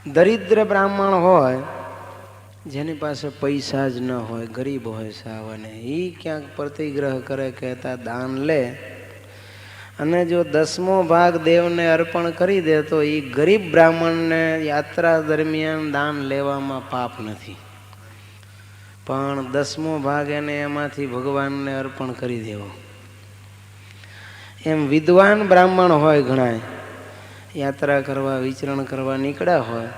દરિદ્ર બ્રાહ્મણ હોય, જેની પાસે પૈસા જ ન હોય, ગરીબ હોય સાવ, અને એ ક્યાંક પ્રતિગ્રહ કરે, કહેતા દાન લે, અને જો 10મો ભાગ દેવને અર્પણ કરી દે તો એ ગરીબ બ્રાહ્મણને યાત્રા દરમિયાન દાન લેવામાં પાપ નથી, પણ 10મો ભાગ એને એમાંથી ભગવાનને અર્પણ કરી દેવો. એમ વિદ્વાન બ્રાહ્મણ હોય ઘણા, યાત્રા કરવા વિચરણ કરવા નીકળ્યા હોય,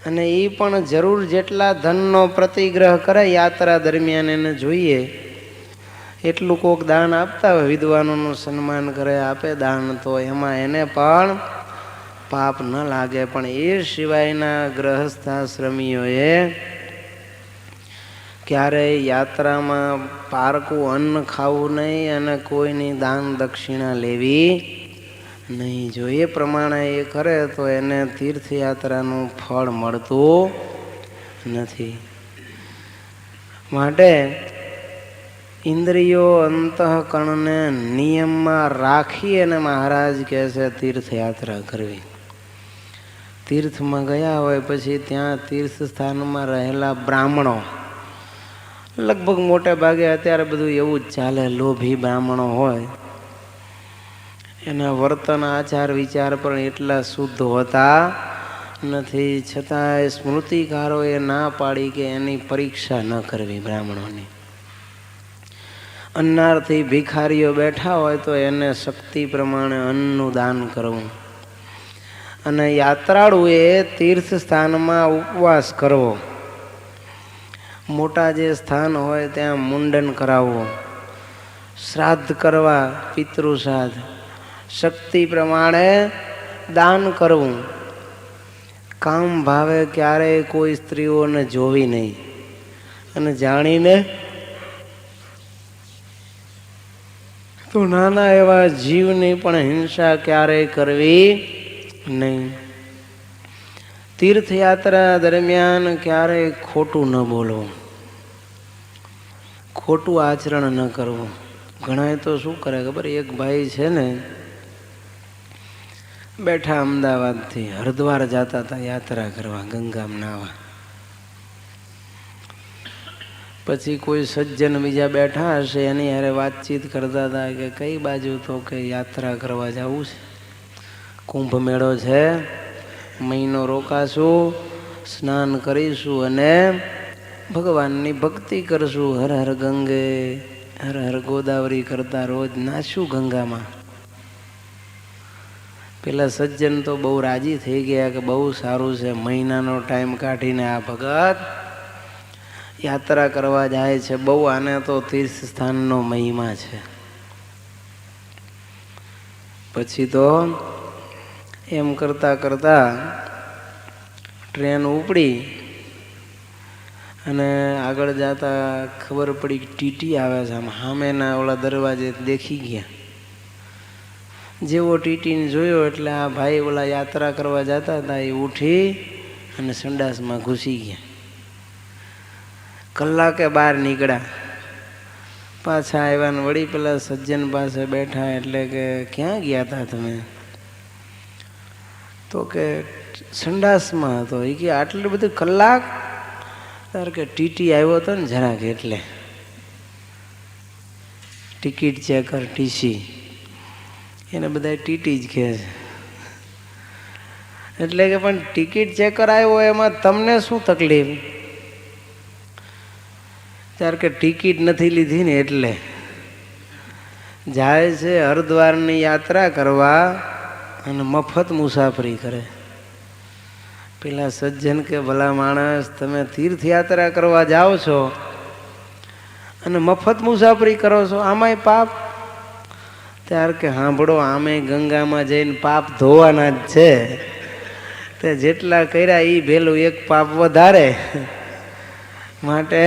અને એ પણ જરૂર જેટલા ધનનો પ્રતિગ્રહ કરે યાત્રા દરમિયાન એને જોઈએ એટલું કોક દાન આપતા હોય, વિદ્વાનોનું સન્માન કરે, આપે દાન, તો એમાં એને પણ પાપ ન લાગે. પણ એ સિવાયના ગ્રહસ્થાશ્રમીઓએ ક્યારેય યાત્રામાં પારકું અન્ન ખાવું નહીં અને કોઈની દાન દક્ષિણા લેવી નહીં. જો એ પ્રમાણે એ કરે તો એને તીર્થયાત્રાનું ફળ મળતું નથી. માટે ઇન્દ્રિયો અંતઃકરણને નિયમમાં રાખી અને મહારાજ કહે છે તીર્થયાત્રા કરવી. તીર્થમાં ગયા હોય પછી ત્યાં તીર્થ સ્થાનમાં રહેલા બ્રાહ્મણો, લગભગ મોટે ભાગે અત્યારે બધું એવું જ ચાલે, લોભી બ્રાહ્મણો હોય, એના વર્તન આચાર વિચાર પણ એટલા શુદ્ધ હોતા નથી, છતાંય સ્મૃતિકારોએ ના પાડી કે એની પરીક્ષા ન કરવી બ્રાહ્મણોની. અન્નાર્થી ભિખારીઓ બેઠા હોય તો એને શક્તિ પ્રમાણે અન્નનું દાન કરવું, અને યાત્રાળુએ તીર્થ સ્થાનમાં ઉપવાસ કરવો, મોટા જે સ્થાન હોય ત્યાં મુંડન કરાવવું, શ્રાદ્ધ કરવા, પિતૃ શ્રાદ્ધ, શક્તિ પ્રમાણે દાન કરવું, કામ ભાવે ક્યારેય કોઈ સ્ત્રીઓને જોવી નહીં, અને જાણીને તો નાના એવા જીવની પણ હિંસા ક્યારેય કરવી નહીં. તીર્થયાત્રા દરમિયાન ક્યારેય ખોટું ન બોલવું, ખોટું આચરણ ન કરવું. ઘણા તો શું કરે ખબર, એક ભાઈ છે ને બેઠા અમદાવાદથી હરિદ્વાર જતા હતા યાત્રા કરવા, ગંગામાં નાવા. પછી કોઈ સજ્જન બીજા બેઠા હશે એની હારે વાતચીત કરતા હતા કે કઈ બાજુ, તો કે યાત્રા કરવા જવું છે, કુંભ મેળો છે, મહિનો રોકાશું, સ્નાન કરીશું અને ભગવાનની ભક્તિ કરશું, હર હર ગંગે હર હર ગોદાવરી કરતા રોજ નાશું ગંગામાં. પેલા સજ્જન તો બહુ રાજી થઈ ગયા કે બહુ સારું છે, મહિનાનો ટાઈમ કાઢીને આ ભગત યાત્રા કરવા જાય છે, બહુ આને તો તીર્થ સ્થાનનો મહિમા છે. પછી તો એમ કરતા કરતા ટ્રેન ઉપડી અને આગળ જતા ખબર પડી કે ટીટી આવે છે, આમ સામેના ઓલા દરવાજે દેખી ગયા. જેવો ટીટીને જોયો એટલે આ ભાઈ ઓલા યાત્રા કરવા જતા હતા એ ઉઠી અને સંડાસમાં ઘૂસી ગયા. કલાકે બહાર નીકળ્યા, પાછા આવ્યા ને વળી પેલા સજ્જન પાસે બેઠા, એટલે કે ક્યાં ગયા હતા તમે? તો કે સંડાસમાં હતો. એ કે આટલું બધું કલાક? તાર કે ટીટી આવ્યો હતો ને જરાક એટલે ટિકિટ ચેકર, ટીસી, એને બધા ટીટી જ કહે છે. એટલે કે પણ ટિકિટ ચેકર આવ્યો એમાં તમને શું તકલીફ? ત્યારે કે ટિકિટ નથી લીધી ને એટલે. જાય છે હરિદ્વારની યાત્રા કરવા અને મફત મુસાફરી કરે. પેલા સજ્જન કે ભલા માણસ, તમે તીર્થયાત્રા કરવા જાઓ છો અને મફત મુસાફરી કરો છો, આમાંય પાપ? ત્યારે કે સાંભળો, આમે ગંગામાં જઈને પાપ ધોવાના જ છે, તે જેટલા કર્યા એ ભેલું એક પાપ વધારે. માટે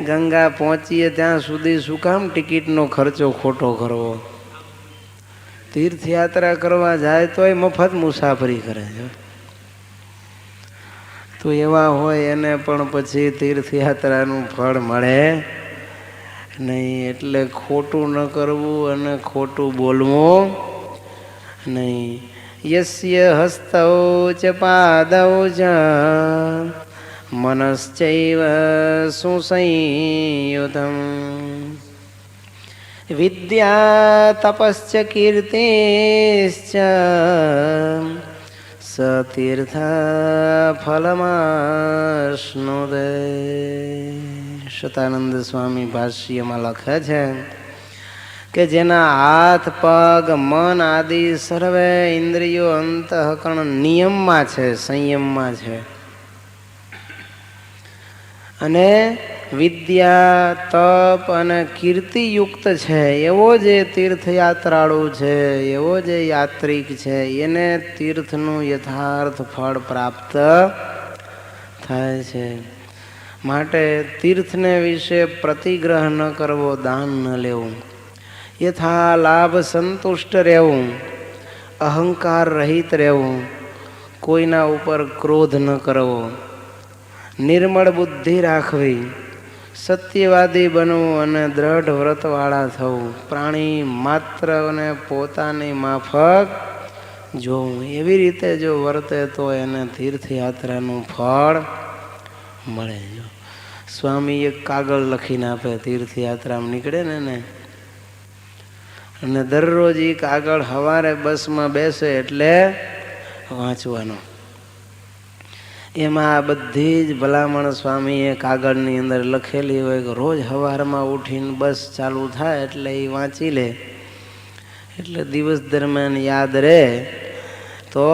ગંગા પહોંચીએ ત્યાં સુધી શું કામ ટિકિટનો ખર્ચો ખોટો કરવો? તીર્થયાત્રા કરવા જાય તોય મફત મુસાફરી કરે છે. તો એવા હોય એને પણ પછી તીર્થયાત્રાનું ફળ મળે નહીં. એટલે ખોટું ન કરવું અને ખોટું બોલવું નહીં. યસ્ય હસ્તૌ ચ પાદૌ ચ મનશ્ચૈવ સુસંયુતમ વિદ્યા તપશ્ચ કીર્તિશ્ચ સતીર્થ ફલમાશ્નુદે. શતાનંદ સ્વામી ભાષ્યમાં લખે છે કે જેના હાથ પગ મન આદિ સર્વે ઇન્દ્રિયો અંતઃકરણ નિયમમાં છે, સંયમમાં છે, અને વિદ્યા તપ અને કીર્તિયુક્ત છે, એવો જે તીર્થયાત્રાળુ છે, એવો જે યાત્રિક છે, એને તીર્થનું યથાર્થ ફળ પ્રાપ્ત થાય છે. માટે તીર્થને વિશે પ્રતિગ્રહ ન કરવો, દાન ન લેવું, યથા લાભ સંતુષ્ટ રહેવું, અહંકાર રહિત રહેવું, કોઈના ઉપર ક્રોધ ન કરવો, નિર્મળ બુદ્ધિ રાખવી, સત્યવાદી બનવું અને દ્રઢ વ્રતવાળા થવું, પ્રાણી માત્રને પોતાની માફક જોવું. એવી રીતે જો વર્તે તો એને તીર્થયાત્રાનું ફળ મળે. જો સ્વામી એક કાગળ લખીને આપે તીર્થયાત્રામાં નીકળે ને અને દરરોજ એ કાગળ સવારે બસમાં બેસે એટલે વાંચવાનો. એમાં આ બધી જ ભલામણ સ્વામીએ કાગળની અંદર લખેલી હોય કે રોજ સવારમાં ઉઠીને બસ ચાલુ થાય એટલે એ વાંચી લે, એટલે દિવસ દરમિયાન યાદ રહે, તો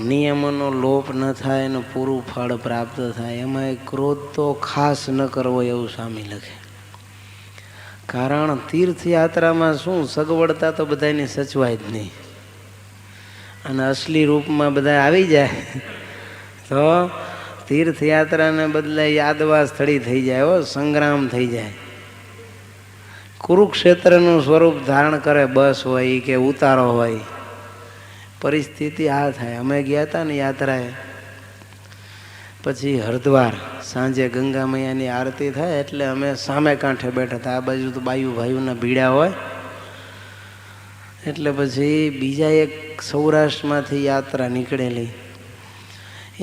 નિયમોનો લોપ ન થાય અને પૂરું ફળ પ્રાપ્ત થાય. એમાં ક્રોધ તો ખાસ ન કરવો એવું સ્વામી લખે. કારણ તીર્થયાત્રામાં શું સગવડતા તો બધાની સચવાય જ નહીં, અને અસલી રૂપમાં બધા આવી જાય તો તીર્થયાત્રાને બદલે યાદવા સ્થળી થઈ જાય, હો, સંગ્રામ થઈ જાય. કુરુક્ષેત્રનું સ્વરૂપ ધારણ કરે બસ હોય કે ઉતારો હોય. પરિસ્થિતિ આ થાય. અમે ગયા હતા ને યાત્રાએ, પછી હરિદ્વાર સાંજે ગંગા મૈયાની આરતી થાય એટલે અમે સામે કાંઠે બેઠા હતા. આ બાજુ તો બાયુ ભાઈઓના ભીડા હોય, એટલે પછી બીજા એક સૌરાષ્ટ્રમાંથી યાત્રા નીકળેલી,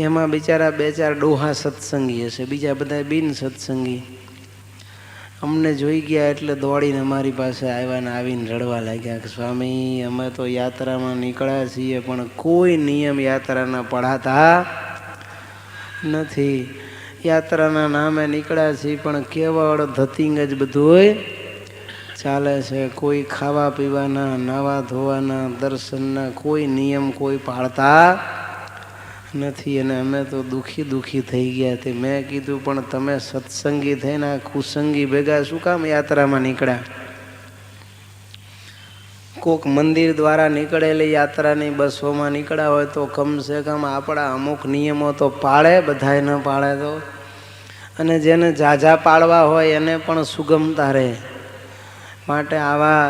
એમાં બિચારા 2-4 ડોહા સત્સંગી હશે, બીજા બધા બિન સત્સંગી. અમને જોઈ ગયા એટલે દોડીને અમારી પાસે આવ્યા ને આવીને રડવા લાગ્યા કે સ્વામી, અમે તો યાત્રામાં નીકળ્યા છીએ પણ કોઈ નિયમ યાત્રાના પડાતા નથી. યાત્રાના નામે નીકળ્યા છીએ પણ કેવળ ધતિંગ જ બધું ચાલે છે. કોઈ ખાવા પીવાના, નાવા ધોવાના, દર્શનના કોઈ નિયમ કોઈ પાળતા નથી. અને અમે તો દુઃખી થઈ ગયા તે. મેં કીધું પણ તમે સત્સંગી થઈને આ કુસંગી ભેગા શું કામ યાત્રામાં નીકળ્યા? કોક મંદિર દ્વારા નીકળેલી યાત્રાની બસોમાં નીકળ્યા હોય તો કમસે કમ આપણા અમુક નિયમો તો પાળે, બધાય ન પાળે તો. અને જેને ઝાઝા પાળવા હોય એને પણ સુગમતા રહે. માટે આવા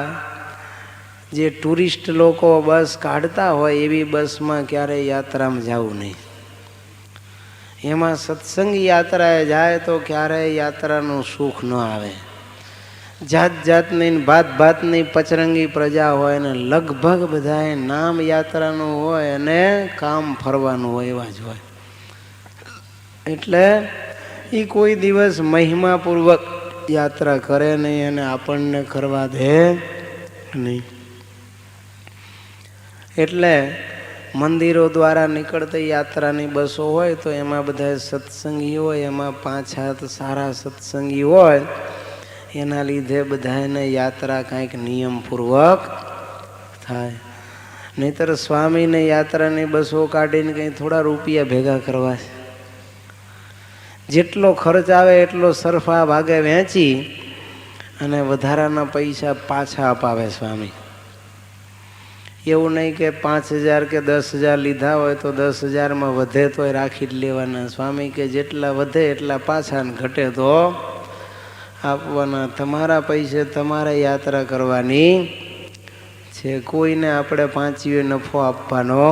જે ટુરિસ્ટ લોકો બસ કાઢતા હોય એવી બસમાં ક્યારેય યાત્રામાં જવું નહીં. એમાં સત્સંગી યાત્રાએ જાય તો ક્યારેય યાત્રાનું સુખ ન આવે. જાત જાતની ભાત ભાતની પચરંગી પ્રજા હોય ને લગભગ બધાએ નામ યાત્રાનું હોય અને કામ ફરવાનું હોય એવા જ હોય. એટલે એ કોઈ દિવસ મહિમાપૂર્વક યાત્રા કરે નહીં અને આપણને કરવા દે નહીં. એટલે મંદિરો દ્વારા નીકળતી યાત્રાની બસો હોય તો એમાં બધા સત્સંગી હોય, એમાં 5-7 સારા સત્સંગી હોય, એના લીધે બધાને યાત્રા કાંઈક નિયમપૂર્વક થાય. નહીતર સ્વામીને યાત્રાની બસો કાઢીને કંઈ થોડા રૂપિયા ભેગા કરવા છે. જેટલો ખર્ચ આવે એટલો સરફા ભાગે વહેંચી અને વધારાના પૈસા પાછા અપાવે સ્વામી. એવું નહીં કે 5,000 કે 10,000 લીધા હોય તો 10,000માં વધે તોય રાખી જ લેવાના. સ્વામી કે જેટલા વધે એટલા પાછા ને ઘટે તો આપવાના. તમારા પૈસે તમારે યાત્રા કરવાની છે, કોઈને આપણે 5 નફો આપવાનો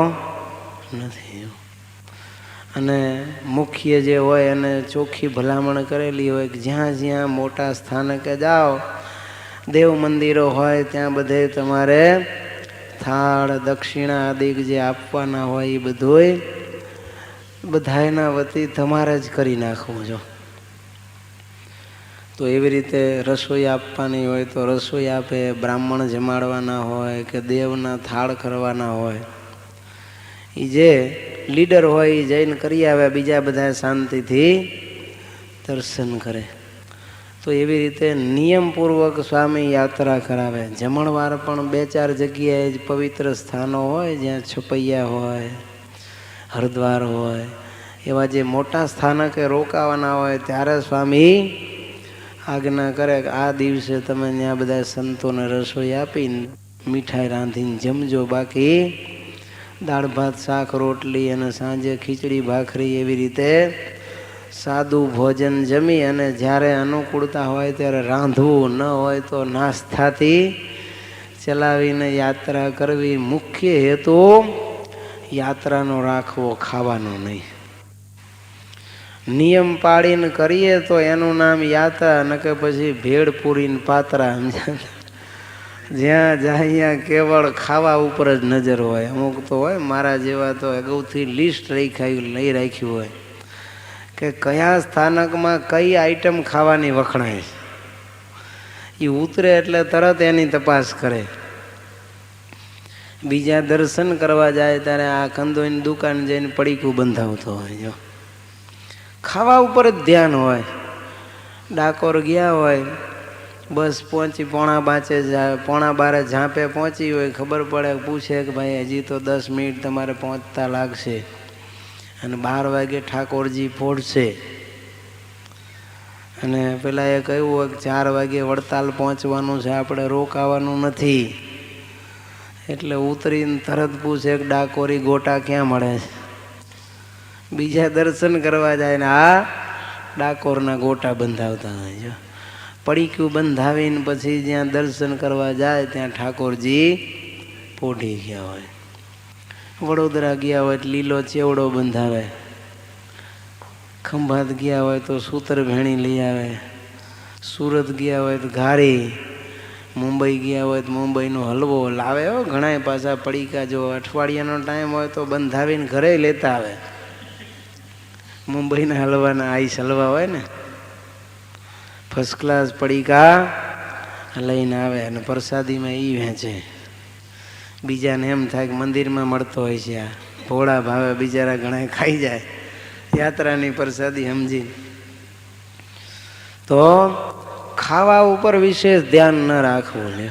નથી. અને મુખ્ય જે હોય એને ચોખ્ખી ભલામણ કરેલી હોય કે જ્યાં જ્યાં મોટા સ્થાનકે જાઓ, દેવ મંદિરો હોય ત્યાં બધે તમારે થાળ દક્ષિણા આદિ જે આપવાના હોય એ બધુંય બધાયના વતી તમારે જ કરી નાખવું. જો તો એવી રીતે રસોઈ આપવાની હોય તો રસોઈ આપે, બ્રાહ્મણ જમાડવાના હોય કે દેવના થાળ કરવાના હોય, એ જે લીડર હોય એ જઈને કરી આવે, બીજા બધા શાંતિથી દર્શન કરે. તો એવી રીતે નિયમપૂર્વક સ્વામી યાત્રા કરાવે. જમણવાર પણ 2-4 જગ્યાએ જ પવિત્ર સ્થાનો હોય જ્યાં છપૈયા હોય, હરદ્વાર હોય, એવા જે મોટા સ્થાનકે રોકાવાના હોય ત્યારે સ્વામી આજ્ઞા કરે કે આ દિવસે તમે ત્યાં બધા સંતોને રસોઈ આપીને મીઠાઈ રાંધીને જમજો. બાકી દાળ ભાત શાક રોટલી અને સાંજે ખીચડી ભાખરી એવી રીતે સાદું ભોજન જમી અને જ્યારે અનુકૂળતા હોય ત્યારે રાંધવું, ન હોય તો નાસ્તાથી ચલાવીને યાત્રા કરવી. મુખ્ય હેતુ યાત્રાનો રાખવો, ખાવાનો નહીં. નિયમ પાડીને કરીએ તો એનું નામ યાત્રા, ન કે પછી ભેળ પૂરીને પાત્રા. જ્યાં જાય કેવળ ખાવા ઉપર જ નજર હોય. અમુક તો હોય મારા જેવા તો અગાઉથી લિસ્ટ લઈ રાખ્યું હોય કે કયા સ્થાનકમાં કઈ આઈટમ ખાવાની વખણાય. એ ઉતરે એટલે તરત એની તપાસ કરે. બીજા દર્શન કરવા જાય ત્યારે આ કંદોઈની દુકાન જઈને પડીકું બંધાવતો હોય. જો ખાવા ઉપર જ ધ્યાન હોય. ડાકોર ગયા હોય, બસ પહોંચી 11:45 ઝાંપે પહોંચી હોય, ખબર પડે, પૂછે કે ભાઈ હજી તો 10 મિનિટ તમારે પહોંચતા લાગશે અને 12 વાગે ઠાકોરજી પહોંચશે. અને પેલા એ કહ્યું હોય કે 4 વાગે વડતાલ પહોંચવાનું છે, આપણે રોકાવાનું નથી. એટલે ઉતરીને તરત પૂછે કે ડાકોરી ગોટા ક્યાં મળે છે. બીજા દર્શન કરવા જાય ને આ ડાકોરના ગોટા બંધાવતા હોય. પડીકું બંધાવીને પછી જ્યાં દર્શન કરવા જાય ત્યાં ઠાકોરજી પોઢી ગયા હોય. વડોદરા ગયા હોય તો લીલો ચેવડો બંધાવે, ખંભાત ગયા હોય તો સૂતર ભેણી લઈ આવે, સુરત ગયા હોય તો ઘારી, મુંબઈ ગયા હોય તો મુંબઈનો હલવો લાવે. ઘણા પાછા પડીકા જો અઠવાડિયાનો ટાઈમ હોય તો બંધાવીને ઘરે લેતા આવે. મુંબઈના હલવાના આઈસ હલવા હોય ને, ફર્સ્ટ ક્લાસ પડીકા લઈને આવે અને પ્રસાદીમાં એ વહેંચે. બીજાને એમ થાય કે મંદિરમાં મળતો હોય છે, આ ભોળા ભાવે બિચારા ઘણા ખાઈ જાય યાત્રાની પ્રસાદી સમજી. તો ખાવા ઉપર વિશેષ ધ્યાન ન રાખવું. લે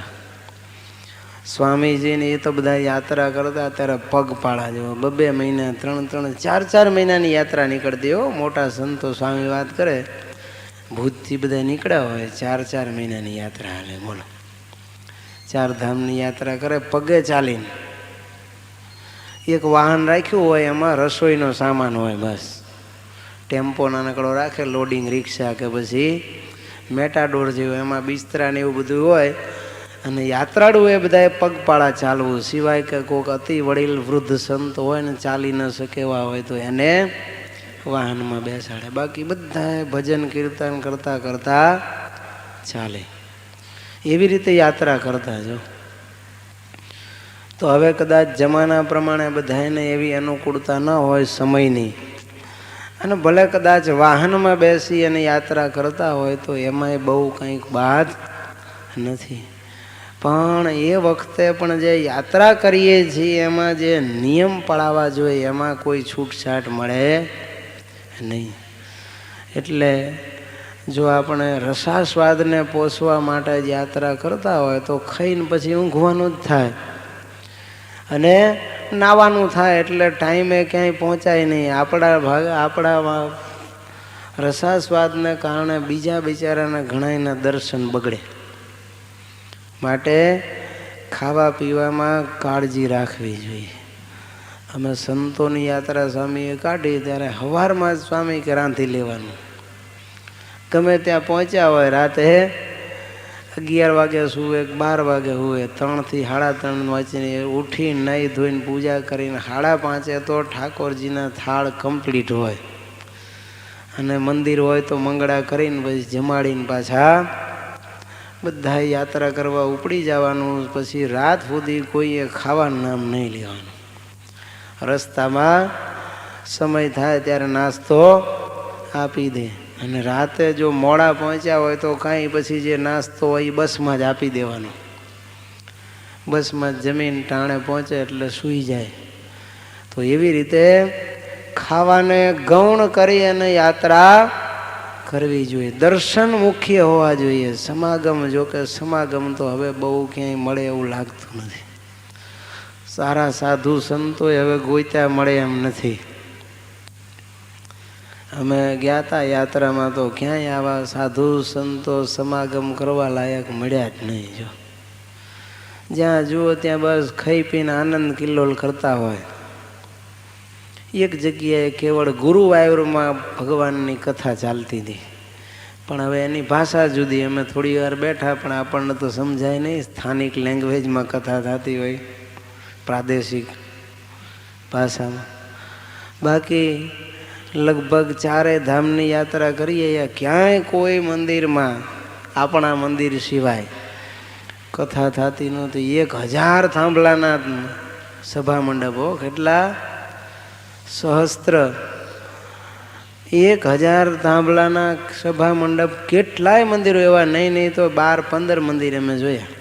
સ્વામીજીને એ તો બધા યાત્રા કરતા ત્યારે પગપાળા જેવો 2 મહિના 3 4 મહિનાની યાત્રા નીકળતી હો. મોટા સંતો સ્વામી વાત કરે, ભૂતથી બધા નીકળ્યા હોય 4 મહિનાની યાત્રા હાલે. બોલો, 4 ધામની યાત્રા કરે પગે ચાલીને. એક વાહન રાખ્યું હોય એમાં રસોઈનો સામાન હોય, બસ ટેમ્પો નાનકડો રાખે, લોડિંગ રિક્ષા કે પછી મેટાડોર જેવું, એમાં બિસ્તરા ને એવું બધું હોય. અને યાત્રાળુ એ બધાએ પગપાળા ચાલવું. સિવાય કે કોઈક અતિ વડીલ વૃદ્ધ સંત હોય ને ચાલી ન શકે એવા હોય તો એને વાહનમાં બેસાડે. બાકી બધા ભજન કીર્તન કરતા કરતા ચાલે. એવી રીતે યાત્રા કરતા. જો તો હવે કદાચ જમાના પ્રમાણે બધાને એવી અનુકૂળતા ન હોય સમયની, અને ભલે કદાચ વાહનમાં બેસી અને યાત્રા કરતા હોય તો એમાંય બહુ કંઈક બાદ નથી. પણ એ વખતે પણ જે યાત્રા કરીએ છીએ એમાં જે નિયમ પાળવા જોઈએ એમાં કોઈ છૂટછાટ મળે નહીં. એટલે જો આપણે રસાસ્વાદને પોષવા માટે યાત્રા કરતા હોય તો ખાઈને પછી ઊંઘવાનું જ થાય અને નાવાનું થાય, એટલે ટાઈમે ક્યાંય પહોંચાય નહીં. આપણા રસાસ્વાદને કારણે બીજા બિચારાના ઘણાયના દર્શન બગડે. માટે ખાવા પીવામાં કાળજી રાખવી જોઈએ. અમે સંતોની યાત્રા સ્વામીએ કાઢી ત્યારે સવારમાં જ સ્વામી કે રાંધી લેવાનું. ગમે ત્યાં પહોંચ્યા હોય, રાતે 11 વાગે સુવે, 12 વાગે સુવે, 3 થી 3:30 વાંચીને ઉઠીને નાહી ધોઈને પૂજા કરીને 5:30 તો ઠાકોરજીના થાળ કમ્પ્લીટ હોય. અને મંદિર હોય તો મંગળા કરીને પછી જમાડીને પાછા બધા યાત્રા કરવા ઉપડી જવાનું. પછી રાત સુધી કોઈએ ખાવાનું નામ નહીં લેવાનું. રસ્તામાં સમય થાય ત્યારે નાસ્તો આપી દે, અને રાતે જો મોડા પહોંચ્યા હોય તો કાંઈ પછી જે નાસ્તો હોય એ બસમાં જ આપી દેવાનો. બસમાં જમીન ટાણે પહોંચે એટલે સૂઈ જાય. તો એવી રીતે ખાવાને ગૌણ કરી અને યાત્રા કરવી જોઈએ. દર્શન મુખ્ય હોવા જોઈએ. સમાગમ, જો કે સમાગમ તો હવે બહુ ક્યાંય મળે એવું લાગતું નથી. સારા સાધુ સંતો હવે ગોત્યા મળે એમ નથી. અમે ગયા હતા યાત્રામાં તો ક્યાંય આવા સાધુ સંતો સમાગમ કરવા લાયક મળ્યા જ નહીં. જો જ્યાં જુઓ ત્યાં બસ ખાઈ પીને આનંદ કિલ્લોલ કરતા હોય. એક જગ્યાએ કેવળ ગુરુવાયુરમાં ભગવાનની કથા ચાલતી હતી, પણ હવે એની ભાષા જુદી. અમે થોડી વાર બેઠા પણ આપણને તો સમજાય નહીં. સ્થાનિક લેંગ્વેજમાં કથા થતી હોય, પ્રાદેશિક ભાષામાં. બાકી લગભગ 4 ધામની યાત્રા કરીએ, ક્યાંય કોઈ મંદિરમાં આપણા મંદિર સિવાય કથા થતી નહોતી. 1000 થાંભલાના સભા મંડપો, કેટલા સહસ્ત્ર, 1000 થાંભલાના સભા મંડપ. કેટલાય મંદિરો એવા, નહીં તો 12-15 મંદિર અમે જોયા.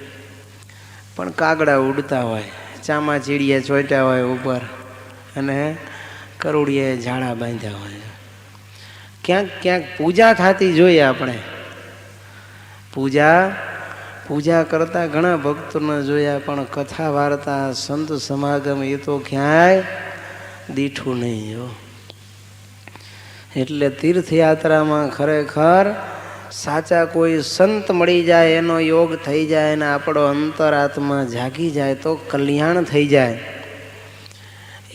પણ કાગડા ઉડતા હોય, ચામાચીડિયા ચોંટ્યા હોય ઉપર, અને કરોડિયાએ ઝાડા બાંધ્યા હોય. ક્યાંક ક્યાંક પૂજા થતી જોઈએ આપણે. પૂજા કરતા ઘણા ભક્તોને જોયા, પણ કથા વાર્તા સંત સમાગમ એ તો ક્યાંય દીઠું નહીં. એટલે તીર્થયાત્રામાં ખરેખર સાચા કોઈ સંત મળી જાય, એનો યોગ થઈ જાય અને આપણો અંતરાત્મા જાગી જાય તો કલ્યાણ થઈ જાય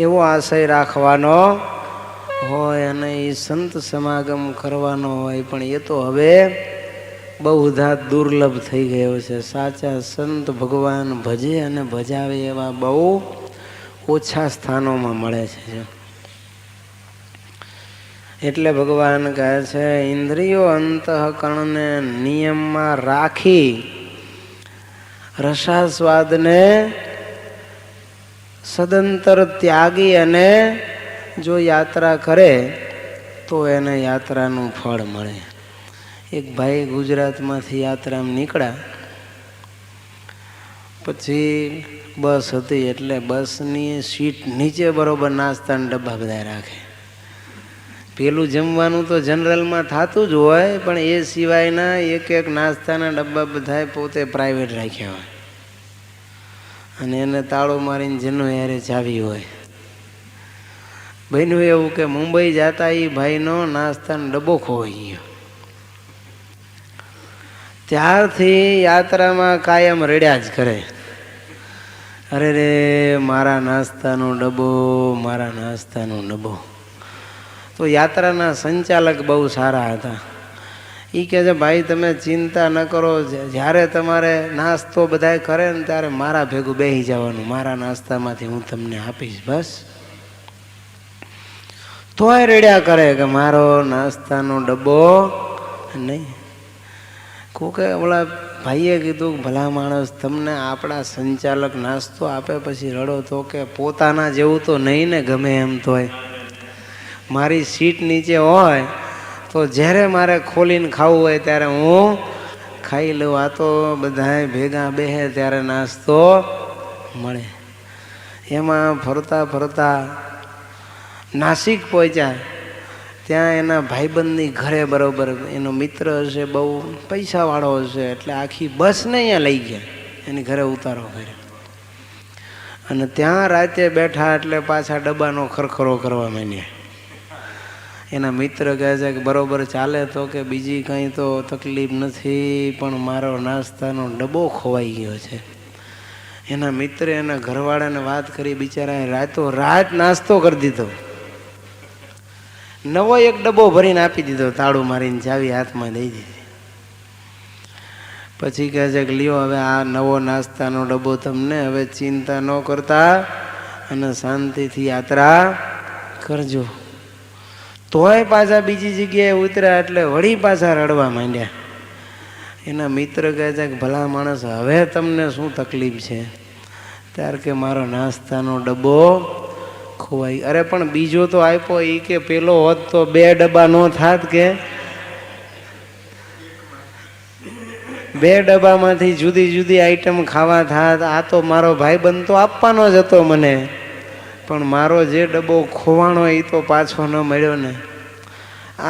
એવો આશય રાખવાનો હોય, અને એ સંત સમાગમ કરવાનો હોય. પણ એ તો હવે બહુધા દુર્લભ થઈ ગયો છે. સાચા સંત ભગવાન ભજે અને ભજાવે એવા બહુ ઓછા સ્થાનોમાં મળે છે. એટલે ભગવાન કહે છે, ઇન્દ્રિયો અંતઃકરણને નિયમમાં રાખી રસાસ્વાદને સદંતર ત્યાગી અને જો યાત્રા કરે તો એને યાત્રાનું ફળ મળે. એક ભાઈ ગુજરાતમાંથી યાત્રામાં નીકળ્યા, પછી બસ હતી, એટલે બસની સીટ નીચે બરોબર નાસ્તાના ડબ્બા બધા રાખે. પેલું જમવાનું તો જનરલમાં થતું જ હોય, પણ એ સિવાયના એક નાસ્તાના ડબ્બા બધા પોતે પ્રાઇવેટ રાખ્યા હોય, અને એને તાળો મારીને જેનો યારે ચાવી હોય. બન્યું એવું કે મુંબઈ જતા એ ભાઈનો નાસ્તાનો ડબ્બો ખોવાઈ ગયો. ત્યારથી યાત્રામાં કાયમ રડ્યા જ કરે, અરે રે મારા નાસ્તાનો ડબ્બો, મારા નાસ્તાનો ડબ્બો. તો યાત્રાના સંચાલક બહુ સારા હતા. એ કહે છે, ભાઈ તમે ચિંતા ન કરો, જ્યારે તમારે નાસ્તો બધાય કરે ને ત્યારે મારા ભેગું બેસી જવાનું, મારા નાસ્તામાંથી હું તમને આપીશ. બસ તોય રેડ્યા કરે કે મારો નાસ્તાનો ડબ્બો નહીં. કોકે ઓલા ભાઈએ કીધું, ભલા માણસ, તમને આપણા સંચાલક નાસ્તો આપે પછી રડો તો કે પોતાના જેવું તો નહીં ને, ગમે એમ તોય મારી સીટ નીચે હોય તો જ્યારે મારે ખોલીને ખાવું હોય ત્યારે હું ખાઈ લઉં. આ તો બધાય ભેગા બેહે ત્યારે નાસ્તો મળે. એમાં ફરતા ફરતા નાસિક પહોંચ્યા. ત્યાં એના ભાઈબંધની ઘરે બરોબર એનો મિત્ર હશે, બહુ પૈસાવાળો હશે, એટલે આખી બસને અહીંયા લઈ ગયા, એની ઘરે ઉતારો કર્યો. અને ત્યાં રાતે બેઠા એટલે પાછા ડબ્બાનો ખરખરો કરવા માંડ્યા. એના મિત્ર કહે છે કે બરોબર ચાલે તો કે બીજી કંઈ તો તકલીફ નથી, પણ મારો નાસ્તાનો ડબ્બો ખોવાઈ ગયો છે. એના મિત્રે એના ઘરવાળાને વાત કરી, બિચારાએ રાતો રાત નાસ્તો કરી દીધો, નવો એક ડબ્બો ભરીને આપી દીધો, તાળું મારીને ચાવી હાથમાં દઈ દીધી. પછી કહે છે કે લ્યો હવે આ નવો નાસ્તાનો ડબ્બો તમને, હવે ચિંતા ન કરતા અને શાંતિથી યાત્રા કરજો. તોય પાછા બીજી જગ્યાએ ઉતર્યા એટલે વળી પાછા રડવા માંડ્યા. એના મિત્ર કહે છે કે ભલા માણસ હવે તમને શું તકલીફ છે? ત્યારે કે મારો નાસ્તાનો ડબ્બો ખોવાઈ. અરે પણ બીજો તો આપ્યો. એ કે પેલો હોત તો 2 ડબ્બા નો થાત કે 2 ડબ્બામાંથી જુદી જુદી આઈટમ ખાવા થાત. આ તો મારો ભાઈબંધ તો આપવાનો જ હતો મને, પણ મારો જે ડબ્બો ખોવાણો એ તો પાછો ન મળ્યો ને.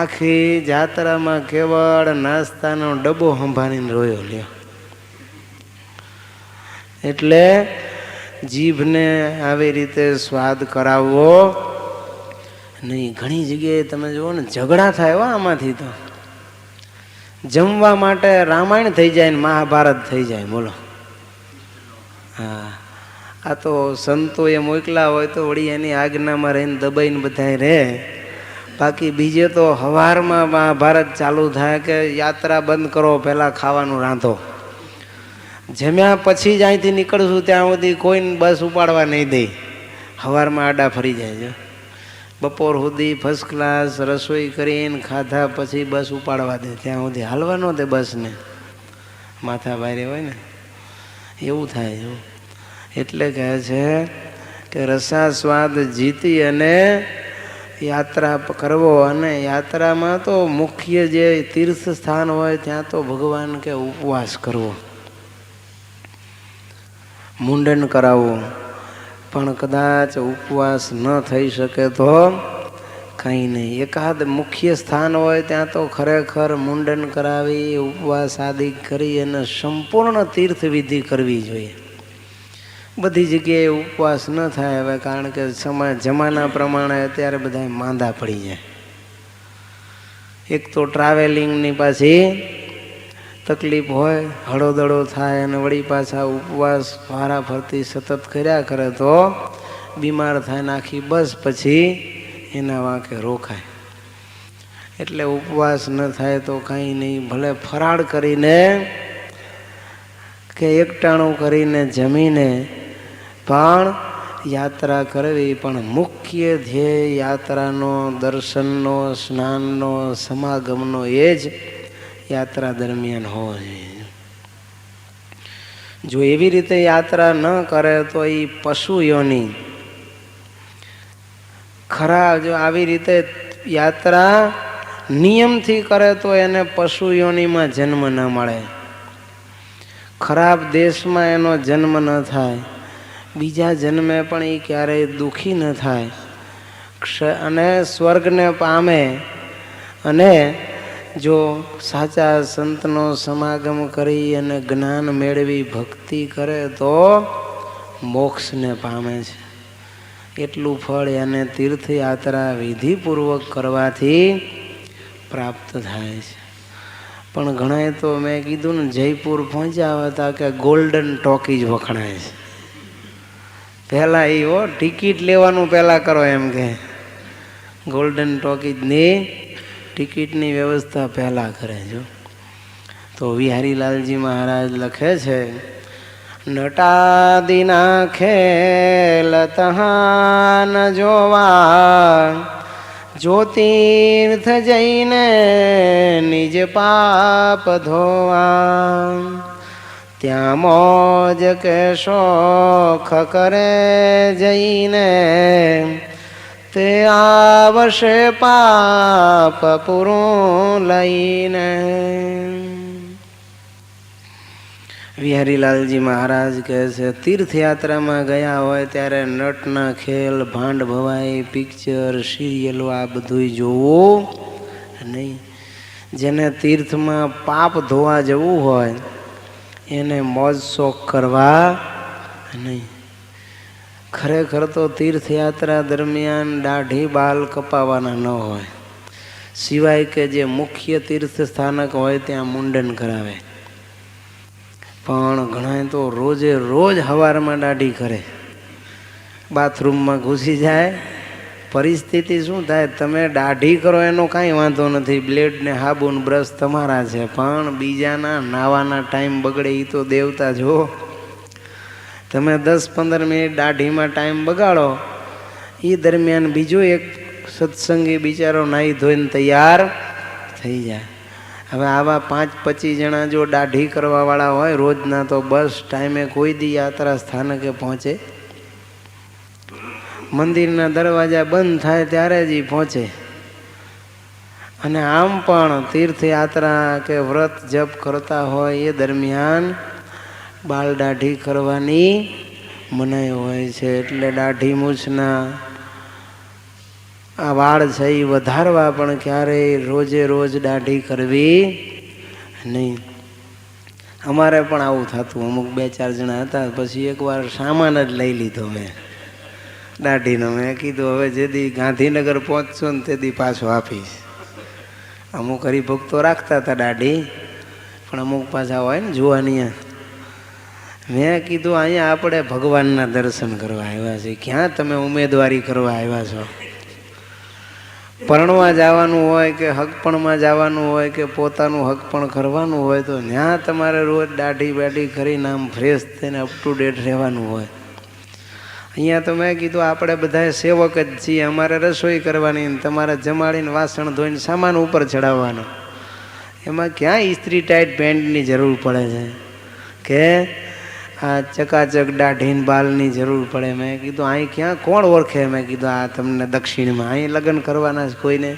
આખી જાત્રામાં કેવળ નાસ્તાનો ડબ્બો સંભાળીને રોયો લ્યો. એટલે જીભને આવી રીતે સ્વાદ કરાવવો નહીં. ઘણી જગ્યાએ તમે જુઓ ને ઝઘડા થાય આમાંથી. તો જમવા માટે રામાયણ થઈ જાય ને મહાભારત થઈ જાય. બોલો. હા, આ તો સંતોએ મોકલા હોય તો વળી એની આજ્ઞામાં રહીને દબાઈને બધાય રહે. બાકી બીજે તો હવારમાં મહાભારત ચાલુ થાય કે યાત્રા બંધ કરો, પહેલાં ખાવાનું રાંધો. જમ્યા પછી જ અહીંથી નીકળશું ત્યાં સુધી કોઈને બસ ઉપાડવા નહીં દે. સવારમાં આડા ફરી જાય છે. બપોર સુધી ફર્સ્ટ ક્લાસ રસોઈ કરીને ખાધા પછી બસ ઉપાડવા દે, ત્યાં સુધી હાલવા ન દે બસને. માથા ભારે હોય ને એવું થાય છે. એટલે કહે છે કે રસાસ્વાદ જીતી અને યાત્રા કરવો. અને યાત્રામાં તો મુખ્ય જે તીર્થ સ્થાન હોય ત્યાં તો ભગવાન કે ઉપવાસ કરવો, મુંડન કરાવવું. પણ કદાચ ઉપવાસ ન થઈ શકે તો કંઈ નહીં. એકાદ મુખ્ય સ્થાન હોય ત્યાં તો ખરેખર મુંડન કરાવી ઉપવાસ આદિ કરી અને સંપૂર્ણ તીર્થ વિધિ કરવી જોઈએ. બધી જગ્યાએ ઉપવાસ ન થાય હવે, કારણ કે જમાના પ્રમાણે અત્યારે બધા માંદા પડી જાય. એક તો ટ્રાવેલિંગની પાછી તકલીફ હોય, હળોદળો થાય અને વળી પાછા ઉપવાસ વારા ફરતી સતત કર્યા કરે તો બીમાર થાય ને આખી બસ પછી એના વાંકે રોકાય. એટલે ઉપવાસ ન થાય તો કાંઈ નહીં, ભલે ફરાળ કરીને કે એકટાણું કરીને જમીને પણ યાત્રા કરવી. પણ મુખ્ય ધ્યેય યાત્રાનો, દર્શનનો, સ્નાનનો, સમાગમનો એ જ યાત્રા દરમિયાન હોવો જોઈએ. જો એવી રીતે યાત્રા ન કરે તો એ પશુ યોની. ખરા જો આવી રીતે યાત્રા નિયમથી કરે તો એને પશુ યોનીમાં જન્મ ન મળે. ખરાબ દેશમાં એનો જન્મ ન થાય, બીજા જન્મે પણ એ ક્યારેય દુઃખી ન થાય અને સ્વર્ગને પામે. અને જો સાચા સંતનો સમાગમ કરી અને જ્ઞાન મેળવી ભક્તિ કરે તો મોક્ષને પામે છે. એટલું ફળ એને તીર્થયાત્રા વિધિપૂર્વક કરવાથી પ્રાપ્ત થાય છે. પણ ઘણાએ તો મેં કીધું ને જયપુર પહોંચ્યા હતા કે ગોલ્ડન ટોકીજ વખણાય છે. પહેલાં એ ટિકિટ લેવાનું પહેલાં કરો એમ કે ગોલ્ડન ટોકીજની ટિકિટની વ્યવસ્થા પહેલાં કરે છો. તો વિહારીલાલજી મહારાજ લખે છે, નટાદિના ખેલ તહાન જોવા, જ્યોતિર્થ જઈને નિજ પાપ ધોવા, ત્યાં મોજ કે શોખ કરે જઈને, તે આવશે પાપ પૂરું લઈને. વિહારીલાલજી મહારાજ કહે છે, તીર્થયાત્રામાં ગયા હોય ત્યારે નટના ખેલ, ભાંડ ભવાઈ, પિક્ચર, સિરિયલો આ બધું જોવું નહીં. જેને તીર્થમાં પાપ ધોવા જવું હોય એને મોજ શોખ કરવા નહીં. ખરેખર તો તીર્થયાત્રા દરમિયાન દાઢી બાલ કપાવાના ન હોય, સિવાય કે જે મુખ્ય તીર્થ સ્થાનક હોય ત્યાં મુંડન કરાવે. પણ ઘણા તો રોજે રોજ સવારમાં દાઢી કરે, બાથરૂમમાં ઘૂસી જાય. પરિસ્થિતિ શું થાય? તમે દાઢી કરો એનો કાંઈ વાંધો નથી, બ્લેડ ને સાબુ ને બ્રશ તમારા છે, પણ બીજાના નાવાના ટાઈમ બગડે એ તો દેવતા જો. તમે 10-15 મિનિટ દાઢીમાં ટાઈમ બગાડો, એ દરમિયાન બીજો એક સત્સંગી બિચારો નાહી ધોઈને તૈયાર થઈ જાય. હવે આવા 5-25 જણા જો દાઢી કરવાવાળા હોય રોજના, તો બસ ટાઈમે કોઈ દી યાત્રા સ્થાનકે પહોંચે? મંદિરના દરવાજા બંધ થાય ત્યારે જ પહોંચે. અને આમ પણ તીર્થયાત્રા કે વ્રત જપ કરતા હોય એ દરમિયાન બાલ દાઢી કરવાની મનાઈ હોય છે. એટલે દાઢી મૂછના આ વાળ છે એ વધારવા પણ ક્યારેય રોજે રોજ દાઢી કરવી નહીં. અમારે પણ આવું થતું. અમુક 2-4 જણા હતા, પછી એકવાર સામાન જ લઈ લીધો મેં દાઢીનો. મેં કીધું હવે જેદી ગાંધીનગર પહોંચશો ને તેદી પાછો આપીશ. અમુક હરિભક્તો રાખતા હતા દાઢી, પણ અમુક પાછા હોય ને જુવાનિયા. મેં કીધું અહીંયા આપણે ભગવાનના દર્શન કરવા આવ્યા છીએ, ક્યાં તમે ઉમેદવારી કરવા આવ્યા છો? પરણવા જવાનું હોય કે હકપણમાં જવાનું હોય કે પોતાનું હકપણ કરવાનું હોય તો ત્યાં તમારે રોજ દાઢી બાઢી કરીને આમ ફ્રેશ થઈને અપ ટુ ડેટ રહેવાનું હોય. અહીંયા તો મેં કીધું આપણે બધા સેવક જ છીએ, અમારે રસોઈ કરવાની, તમારે જમાડીને વાસણ ધોઈને સામાન ઉપર ચડાવવાનો. એમાં ક્યાં ઇસ્ત્રી ટાઈટ પેન્ટની જરૂર પડે છે કે આ ચકાચક દાઢીન બાલની જરૂર પડે? મેં કીધું અહીં ક્યાં કોણ ઓળખે? મેં કીધું આ તમને દક્ષિણમાં અહીં લગ્ન કરવાના છે કોઈને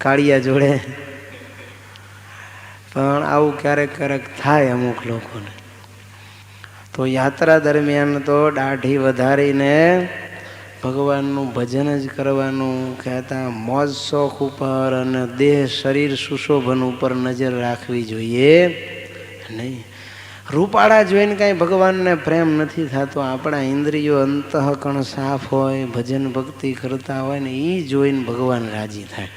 કાળિયા જોડે? પણ આવું ક્યારેક ક્યારેક થાય અમુક લોકોને. તો યાત્રા દરમિયાન તો દાઢી વધારીને ભગવાનનું ભજન જ કરવાનું. કહેતા મોજ શોખ ઉપર અને દેહ શરીર સુશોભન ઉપર નજર રાખવી જોઈએ નહીં. રૂપાળા જોઈને કાંઈ ભગવાનને પ્રેમ નથી થતો. આપણા ઇન્દ્રિયો અંતઃકણ સાફ હોય, ભજન ભક્તિ કરતા હોય ને એ જોઈને ભગવાન રાજી થાય.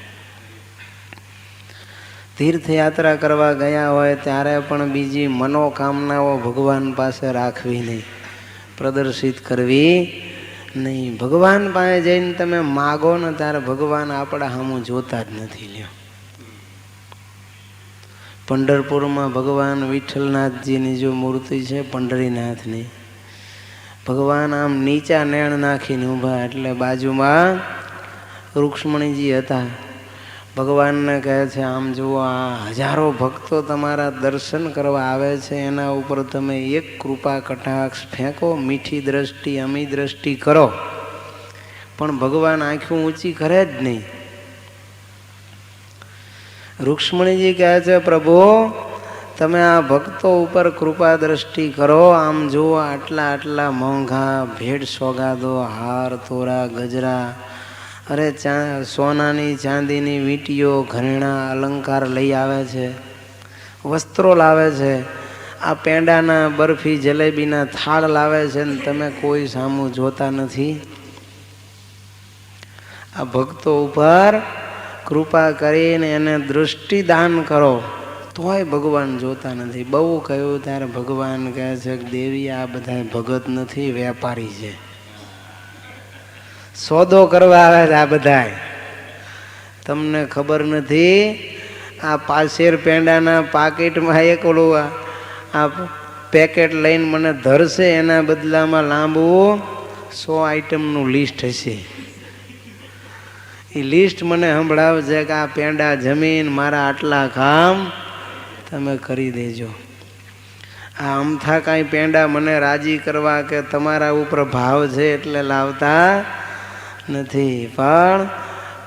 તીર્થયાત્રા કરવા ગયા હોય ત્યારે પણ બીજી મનોકામનાઓ ભગવાન પાસે રાખવી નહીં, પ્રદર્શિત કરવી નહીં. ભગવાન પાસે જઈને તમે માગો ને ત્યારે ભગવાન આપણા સામું જોતા જ નથી. લ્યો, પંઢરપુરમાં ભગવાન વિઠ્ઠલનાથજીની જો મૂર્તિ છે પંઢરીનાથની, ભગવાન આમ નીચા નેણ નાખીને ઊભા, એટલે બાજુમાં રૂક્ષ્મણીજી હતા. ભગવાનને કહે છે આમ જુઓ, આ હજારો ભક્તો તમારા દર્શન કરવા આવે છે, એના ઉપર તમે એક કૃપા કટાક્ષ ફેંકો, મીઠી દ્રષ્ટિ અમી દ્રષ્ટિ કરો. પણ ભગવાન આંખું ઊંચી કરે જ નહીં. રૂક્ષ્મણીજી કહે છે પ્રભુ તમે આ ભક્તો ઉપર કૃપા દ્રષ્ટિ કરો. આમ જુઓ આટલા આટલા મોંઘા ભેટ સોગાદો, હાર તોરા ગજરા, અરે સોનાની ચાંદીની વીંટીઓ ઘરેણા અલંકાર લઈ આવે છે, વસ્ત્રો લાવે છે, આ પેંડાના બરફી જલેબીના થાળ લાવે છે ને તમે કોઈ સામું જોતા નથી. આ ભક્તો ઉપર કૃપા કરીને એને દૃષ્ટિ દાન કરો, તોય ભગવાન જોતા નથી. બહુ કહ્યું ત્યારે ભગવાન કહે છે કે દેવી આ બધા ભગત નથી, વેપારી છે, સોદો કરવા આવે છે આ બધા. તમને ખબર નથી આ પાસેર પેંડાના પાકીટમાં એક ઓલું આ પેકેટ લઈને મને ધરશે, એના બદલામાં લાંબુ 100 આઈટમનું લિસ્ટ હશે. એ લિસ્ટ મને સંભળાવશે કે આ પેંડા જમીન મારા આટલા કામ તમે કરી દેજો. આ અમથા કાંઈ પેંડા મને રાજી કરવા કે તમારા ઉપર ભાવ છે એટલે લાવતા નથી, પણ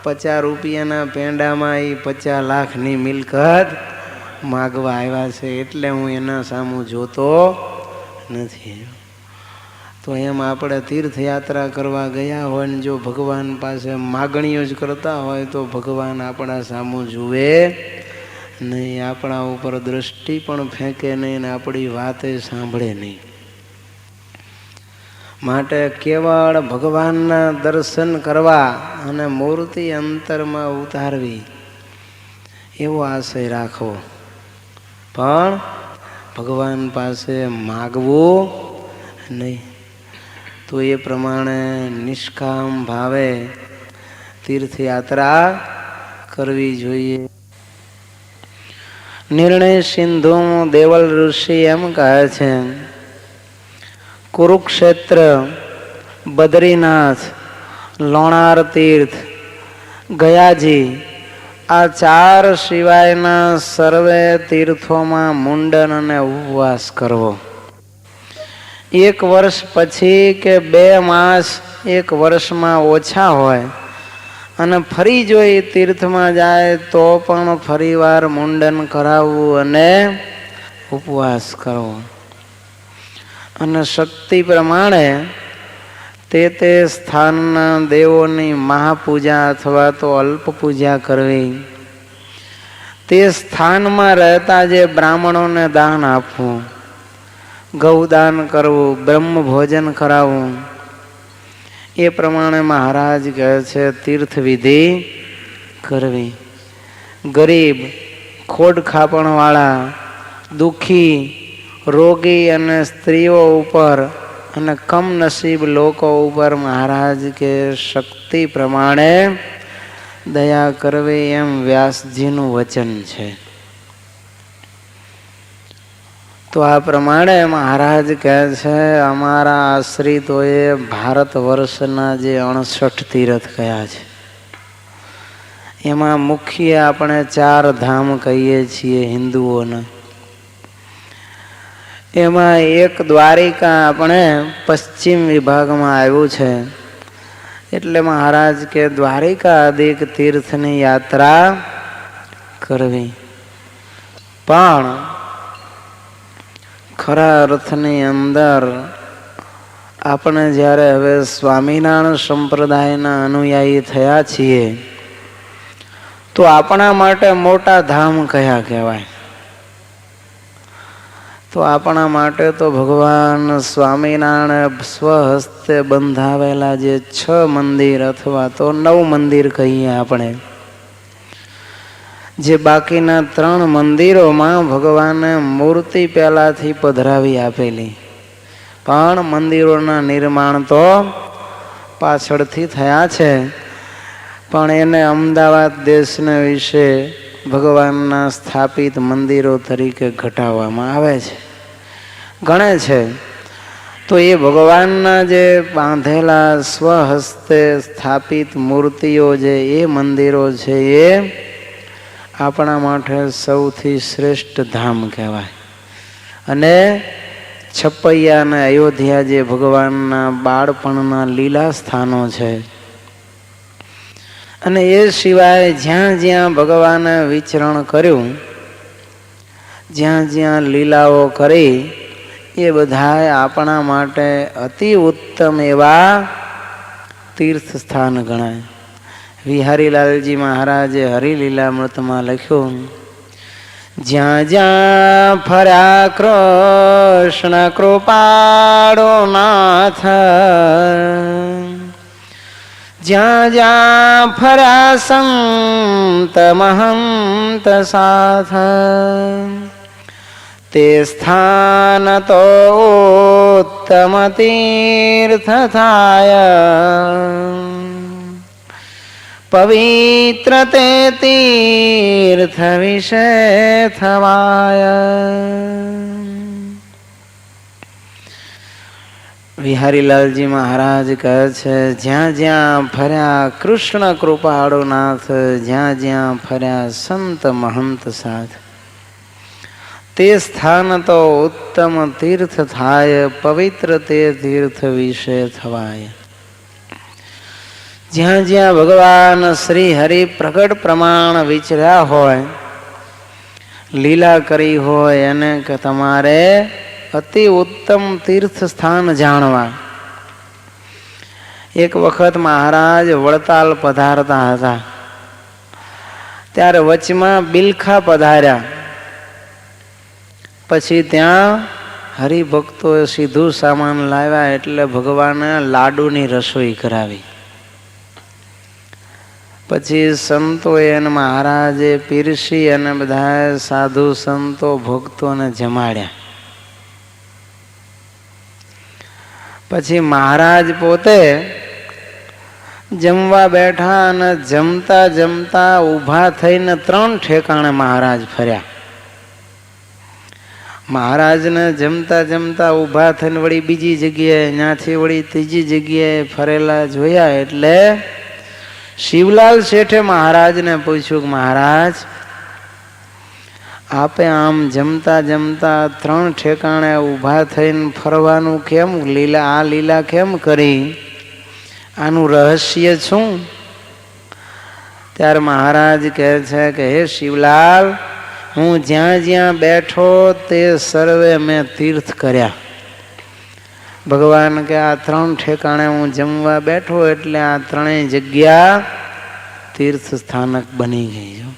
50 રૂપિયાના પેંડામાં એ 50 લાખની મિલકત માગવા આવ્યા છે, એટલે હું એના સામું જોતો નથી. તો એમ આપણે તીર્થયાત્રા કરવા ગયા હોય ને જો ભગવાન પાસે માગણીઓ જ કરતા હોય તો ભગવાન આપણા સામું જુએ નહીં, આપણા ઉપર દ્રષ્ટિ પણ ફેંકે નહીં ને આપણી વાતે સાંભળે નહીં. માટે કેવળ ભગવાનના દર્શન કરવા અને મૂર્તિ અંતરમાં ઉતારવી એવો આશય રાખવો, પણ ભગવાન પાસે માગવું નહીં. તો એ પ્રમાણે નિષ્કામ ભાવે તીર્થયાત્રા કરવી જોઈએ. નિર્ણય સિંધુ દેવલ ઋષિ એમ કહે છે, કુરુક્ષેત્ર, બદ્રીનાથ, લોણાર તીર્થ, ગયાજી આ ચાર સિવાયના સર્વે તીર્થોમાં મુંડન અને ઉપવાસ કરવો. 1 વર્ષ પછી કે 2 માસ 1 વર્ષમાં ઓછા હોય અને ફરી જો એ તીર્થમાં જાય તો પણ ફરીવાર મુંડન કરાવવું અને ઉપવાસ કરવો. અને શક્તિ પ્રમાણે તે સ્થાનના દેવોની મહાપૂજા અથવા તો અલ્પ પૂજા કરવી. તે સ્થાનમાં રહેતા જે બ્રાહ્મણોને દાન આપવું, ગૌદાન કરવું, બ્રહ્મ ભોજન કરાવવું. એ પ્રમાણે મહારાજ કહે છે તીર્થ વિધિ કરવી. ગરીબ, ખોડ ખાપણવાળા, દુઃખી, રોગી અને સ્ત્રીઓ ઉપર અને કમનસીબ લોકો ઉપર મહારાજ કે શક્તિ પ્રમાણે દયા કરવી એમ વ્યાસજીનું વચન છે. તો આ પ્રમાણે મહારાજ કહે છે અમારા આશ્રિતોએ ભારત વર્ષના જે 68 તીર્થ કયા છે એમાં મુખ્ય આપણે 4 ધામ કહીએ છીએ હિન્દુઓને. એમાં એક દ્વારિકા આપણે પશ્ચિમ વિભાગમાં આવ્યું છે. એટલે મહારાજ કે દ્વારિકા આદિક તીર્થની યાત્રા કરવી. પણ ખરા અર્થની અંદર આપણે જ્યારે હવે સ્વામિનારાયણ સંપ્રદાયના અનુયાયી થયા છીએ તો આપણા માટે મોટા ધામ કયા કહેવાય? તો આપણા માટે તો ભગવાન સ્વામિનારાયણ સ્વહસ્તે બંધાવેલા જે 6 મંદિર અથવા તો 9 મંદિર કહીએ આપણે, જે બાકીના 3 મંદિરોમાં ભગવાને મૂર્તિ પહેલાથી પધરાવી આપેલી, પણ મંદિરોના નિર્માણ તો પાછળથી થયા છે. પણ એને અમદાવાદ દેશને વિશે ભગવાનના સ્થાપિત મંદિરો તરીકે ઘટાડવામાં આવે છે, ગણે છે. તો એ ભગવાનના જે બાંધેલા સ્વહસ્તે સ્થાપિત મૂર્તિઓ જે એ મંદિરો છે એ આપણા માટે સૌથી શ્રેષ્ઠ ધામ કહેવાય. અને છપૈયા અને અયોધ્યા જે ભગવાનના બાળપણના લીલા સ્થાનો છે. અને એ સિવાય જ્યાં જ્યાં ભગવાને વિચરણ કર્યું, જ્યાં જ્યાં લીલાઓ કરી, એ બધા આપણા માટે અતિ ઉત્તમ એવા તીર્થ સ્થાન ગણાય. વિહારીલાલજી મહારાજે હરિલીલામૃતમાં લખ્યું, જ્યાં જ્યાં ફર્યા કૃષ્ણ કૃપાળો નાથ, જ્યાં જ્યાં ફર્યા સંત મહંત સાથ, તે સ્થાન તો ઉત્તમ તીર્થ થાય, પવિત્ર તે તીર્થ વિશે થવાય. વિહારીલાલજી મહારાજ કહે છે જ્યાં જ્યાં ફર્યા કૃષ્ણ કૃપાળુ નાથ, જ્યાં જ્યાં ફર્યા સંત મહંત સાથ, તે સ્થાન તો ઉત્તમ તીર્થ થાય, પવિત્ર તે તીર્થ વિશે થવાય. જ્યાં જ્યાં ભગવાન શ્રી હરિ પ્રગટ પ્રમાણ વિચર્યા હોય, લીલા કરી હોય, એને કે તમારે અતિ ઉત્તમ તીર્થ સ્થાન જાણવા. એક વખત મહારાજ વડતાલ પધારતા હતા, ત્યારે વચમાં બિલખા પધાર્યા. પછી ત્યાં હરિભક્તોએ સીધું સામાન લાવ્યા એટલે ભગવાને લાડુની રસોઈ કરાવી. પછી સંતોએ અને મહારાજે પીરસી અને બધા સાધુ સંતો ભક્તોને જમાડ્યા. પછી મહારાજ પોતે જમવા બેઠા અને જમતા જમતા ઊભા થઈને 3 ઠેકાણે મહારાજ ફર્યા. મહારાજને જમતા જમતા ઊભા થઈને વળી બીજી જગ્યાએ, ત્યાંથી વળી ત્રીજી જગ્યાએ ફરેલા જોયા એટલે શિવલાલ શેઠે મહારાજને પૂછ્યું કે મહારાજ, આપે આમ જમતા જમતા 3 ઠેકાણે ઊભા થઈને ફરવાનું કેમ, આ લીલા કેમ કરી? આનું રહસ્ય શું? ત્યારે મહારાજ કહે છે કે હે શિવલાલ, હું જ્યાં જ્યાં બેઠો તે સર્વે મેં તીર્થ કર્યા. ભગવાન કે આ 3 ઠેકાણે હું જમવા બેઠો એટલે આ 3 જગ્યા તીર્થ સ્થાનક બની ગઈ છે.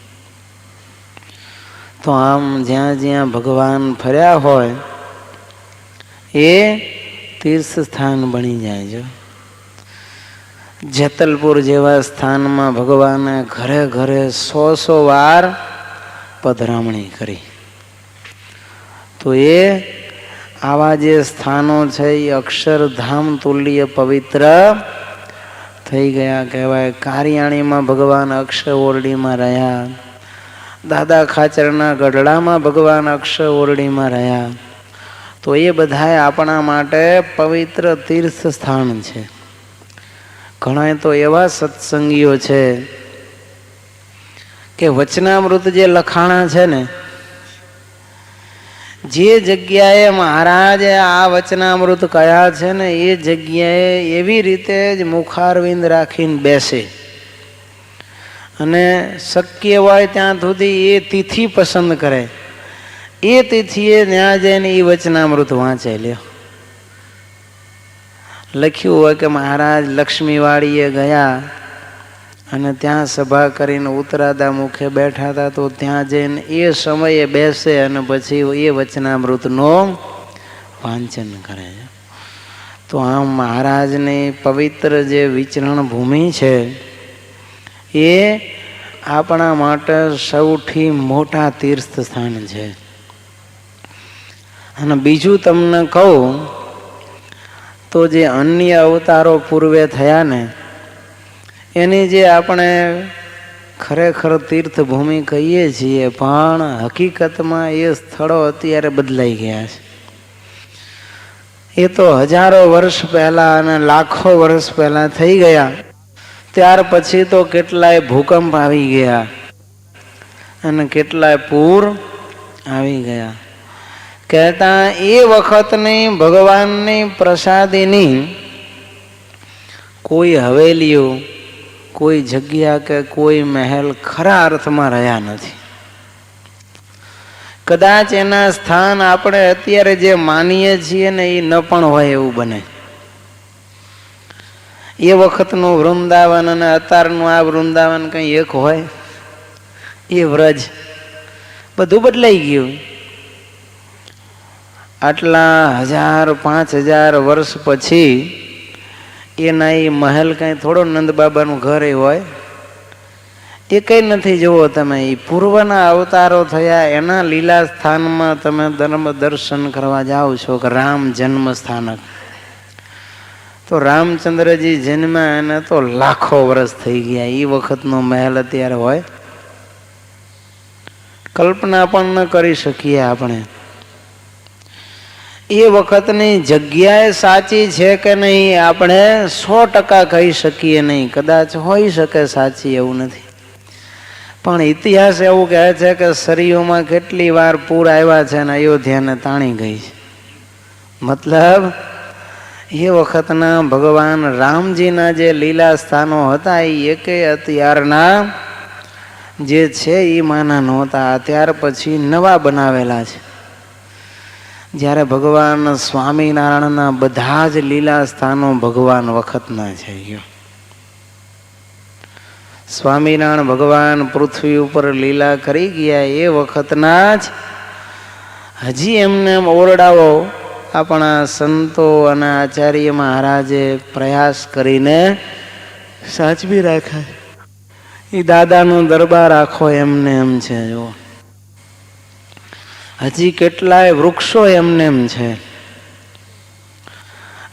તો આમ જ્યાં જ્યાં ભગવાન ફર્યા હોય એ તીર્થ સ્થાન બની જાય છે. જેતલપુર જેવા સ્થાનમાં ભગવાને ઘરે ઘરે 100 વાર પધરામણી કરી. તો એ આવા જે સ્થાનો છે એ અક્ષરધામ તુલ્ય પવિત્ર થઈ ગયા કહેવાય. કારિયાણીમાં ભગવાન અક્ષર ઓરડીમાં રહ્યા, દાદા ખાચરના ગઢડામાં ભગવાન અક્ષર ઓરડીમાં રહ્યા. તો એ બધાએ આપણા માટે પવિત્ર તીર્થ સ્થાન છે. ઘણા તો એવા સત્સંગીઓ છે કે વચનામૃત જે લખાણા છે ને, જે જગ્યાએ મહારાજે આ વચનામૃત કયા છે ને એ જગ્યાએ એવી રીતે જ મુખારવિંદ રાખીને બેસે અને શક્ય હોય ત્યાં સુધી એ તિથિ પસંદ કરે. એ તિથિએ ત્યાં જઈને એ વચનામૃત વાંચે લ્યો. લખ્યું હોય કે મહારાજ લક્ષ્મીવાડીએ ગયા અને ત્યાં સભા કરીને ઉતરાદા મુખે બેઠા હતા, તો ત્યાં જઈને એ સમયે બેસે અને પછી એ વચનામૃતનું વાંચન કરે છે. તો આમ મહારાજની પવિત્ર જે વિચરણ ભૂમિ છે એ આપણા માટે સૌથી મોટા તીર્થ સ્થાન છે. અને બીજું તમને કહું તો જે અન્ય અવતારો પૂર્વે થયા ને એની જે આપણે ખરેખર તીર્થભૂમિ કહીએ છીએ, પણ હકીકતમાં એ સ્થળો અત્યારે બદલાઈ ગયા છે. એ તો હજારો વર્ષ પહેલા અને લાખો વર્ષ પહેલા થઈ ગયા. ત્યાર પછી તો કેટલાય ભૂકંપ આવી ગયા અને કેટલાય પૂર આવી ગયા. કહેતા એ વખતની ભગવાનની પ્રસાદીની કોઈ હવેલીઓ, કોઈ જગ્યા કે કોઈ મહેલ ખરા અર્થમાં રહ્યા નથી. કદાચ એના સ્થાન આપણે અત્યારે જે માનીએ છીએ ને એ ન પણ હોય એવું બને. એ વખતનું વૃંદાવન અને અત્યારનું આ વૃંદાવન કંઈ એક હોય? એ વ્રજ બધું બદલાઈ ગયું. આટલા 1000-5000 વર્ષ પછી એના એ મહેલ કંઈ થોડો નંદબાબાનું ઘર એ હોય? એ કંઈ નથી. જુઓ તમે, એ પૂર્વના અવતારો થયા એના લીલા સ્થાનમાં તમે દર્શન કરવા જાઓ છો કે રામ જન્મ સ્થાનક. તો રામચંદ્રજી જન્મ્યા એને તો લાખો વર્ષ થઈ ગયા. એ વખતનો મહેલ અત્યારે હોય? કલ્પના પણ ન કરી શકીએ આપણે. એ વખતની જગ્યાએ સાચી છે કે નહીં આપણે 100% કહી શકીએ નહીં. કદાચ હોઈ શકે સાચી, એવું નથી. પણ ઇતિહાસ એવું કહે છે કે સરયુમાં કેટલી વાર પૂર આવ્યા છે અને અયોધ્યાને તાણી ગઈ છે. મતલબ એ વખતના ભગવાન રામજીના જે લીલા સ્થાનો હતા એ એકેય અત્યારના જે છે એ માના નહોતા. ત્યાર પછી નવા બનાવેલા છે. જ્યારે ભગવાન સ્વામિનારાયણના બધા જ લીલા સ્થાનો ભગવાન વખતના છે. સ્વામિનારાયણ ભગવાન પૃથ્વી ઉપર લીલા કરી ગયા એ વખતના જ હજી એમને ઓરડાઓ આપણા સંતો અને આચાર્ય મહારાજે પ્રયાસ કરીને સાચવી રાખ્યા. એ દાદાનો દરબાર આખો એમને એમ છે. જો હજી કેટલાય વૃક્ષો એમને એમ છે.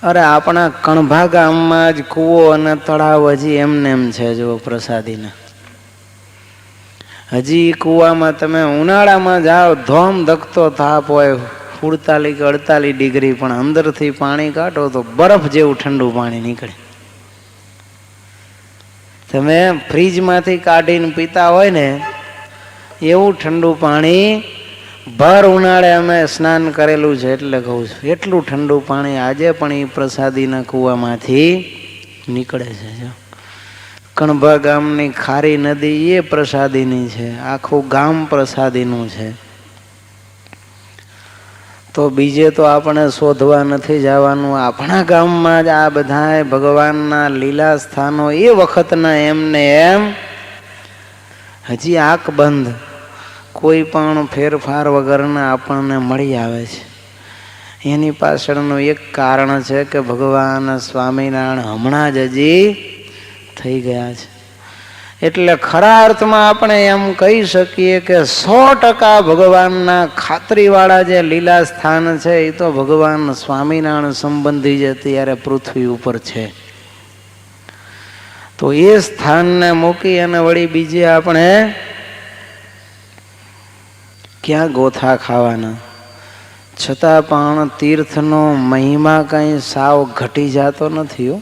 અરે આપણા કણભા ગામમાં જ કૂવો અને તળાવ હજી એમને એમ છે. જો પ્રસાદીના હજી કૂવામાં તમે ઉનાળામાં જાઓ, ધોમ ધકતો તાપ હોય, 47 કે 48 ડિગ્રી, પણ અંદરથી પાણી કાઢો તો બરફ જેવું ઠંડુ પાણી નીકળે. તમે ફ્રીજમાંથી કાઢીને પીતા હોય ને એવું ઠંડુ પાણી ભર ઉનાળે અમે સ્નાન કરેલું છે એટલે કહું છું, એટલું ઠંડુ પાણી આજે પણ એ પ્રસાદીના કૂવામાંથી નીકળે છે. કણભા ગામની ખારી નદી એ પ્રસાદીની છે, આખું ગામ પ્રસાદીનું છે. તો બીજે તો આપણે શોધવા નથી જવાનું, આપણા ગામમાં જ આ બધા ભગવાનના લીલા સ્થાનો એ વખતના એમને એમ હજી આંખ બંધ, કોઈ પણ ફેરફાર વગરના આપણને મળી આવે છે. એની પાછળનું એક કારણ છે કે ભગવાન સ્વામિનારાયણ હમણાં જ હજી થઈ ગયા છે. એટલે ખરા અર્થમાં આપણે એમ કહી શકીએ કે 100% ભગવાનના ખાતરીવાળા જે લીલા સ્થાન છે એ તો ભગવાન સ્વામિનારાયણ સંબંધી જ અત્યારે પૃથ્વી ઉપર છે. તો એ સ્થાનને મૂકી અને વળી બીજે આપણે ક્યાં ગોથા ખાવાના? છતાં પણ તીર્થનો મહિમા કંઈ સાવ ઘટી જતો નથી.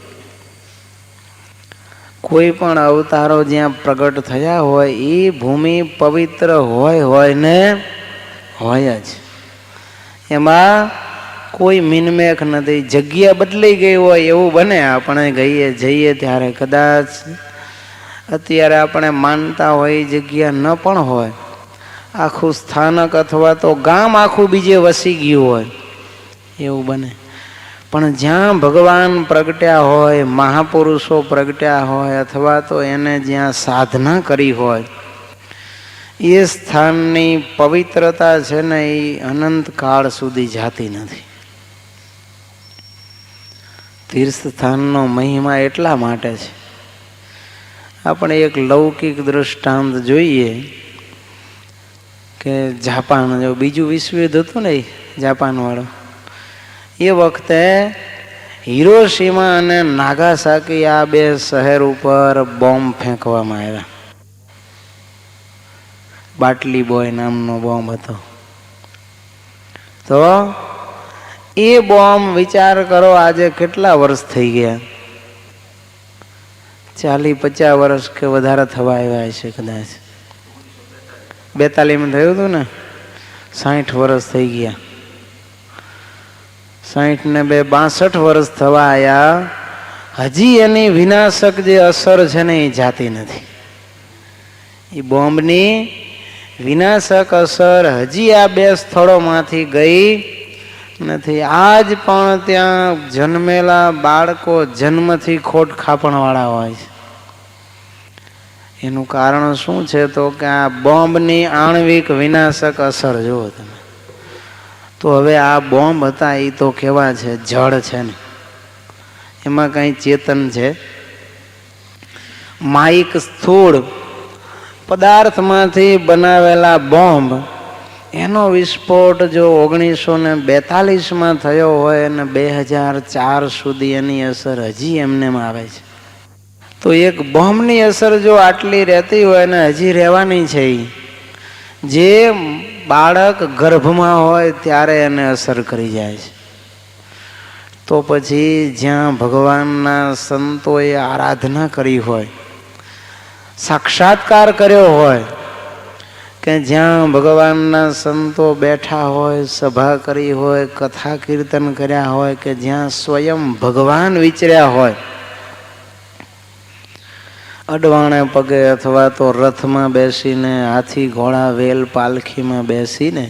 કોઈ પણ અવતારો જ્યાં પ્રગટ થયા હોય એ ભૂમિ પવિત્ર હોય ને હોય જ, એમાં કોઈ મિનમેક નથી. જગ્યા બદલાઈ ગઈ હોય એવું બને, આપણે જઈએ ત્યારે કદાચ અત્યારે આપણે માનતા હોય જગ્યા ન પણ હોય, આખું સ્થાનક અથવા તો ગામ આખું બીજે વસી ગયું હોય એવું બને. પણ જ્યાં ભગવાન પ્રગટ્યા હોય, મહાપુરુષો પ્રગટ્યા હોય, અથવા તો એને જ્યાં સાધના કરી હોય, એ સ્થાનની પવિત્રતા છે ને એ અનંત કાળ સુધી જાતી નથી. તીર્થ સ્થાનનો મહિમા એટલા માટે છે. આપણે એક લૌકિક દૃષ્ટાંત જોઈએ કે જાપાન, જો બીજું વિશ્વયુદ્ધ હતું ને જાપાન વાળું, એ વખતે હિરોશીમા અને નાગાસાકી આ બે શહેર ઉપર બોમ્બ ફેંકવામાં આવ્યા. બાટલી બોય નામનો બોમ્બ હતો. તો એ બોમ્બ વિચાર કરો આજે કેટલા વર્ષ થઈ ગયા, 40-50 વર્ષ કે વધારે થવા આવ્યા છે કદાચ. 42 થયું હતું ને, 60 વર્ષ થઈ ગયા. 60 ને 2 62 વર્ષ થવા આવ્યા. હજી એની વિનાશક જે અસર છે ને એ જાતી નથી. એ બોમ્બની વિનાશક અસર હજી આ બે સ્થળોમાંથી ગઈ નથી. આજ પણ ત્યાં જન્મેલા બાળકો જન્મથી ખોટ ખાપણવાળા હોય છે. એનું કારણ શું છે? તો કે આ બોમ્બની આણ્વિક વિનાશક અસર જુઓ તમે. તો હવે આ બોમ્બ હતા એ તો કેવા છે? જળ છે ને, એમાં કઈ ચેતન છે? માઇક સ્થૂળ પદાર્થમાંથી બનાવેલા બોમ્બ, એનો વિસ્ફોટ જો 1942માં થયો હોય અને 2004 સુધી એની અસર હજી એમને આવે છે. તો એક બોમ્બની અસર જો આટલી રહેતી હોય ને હજી રહેવાની છે, જે બાળક ગર્ભમાં હોય ત્યારે એને અસર કરી જાય છે. તો પછી જ્યાં ભગવાનના સંતોએ આરાધના કરી હોય, સાક્ષાત્કાર કર્યો હોય, કે જ્યાં ભગવાનના સંતો બેઠા હોય, સભા કરી હોય, કથા કીર્તન કર્યા હોય, કે જ્યાં સ્વયં ભગવાન વિચર્યા હોય, અડવાણે પગે અથવા તો રથમાં બેસીને, હાથી ઘોડા વેલ પાલખીમાં બેસીને,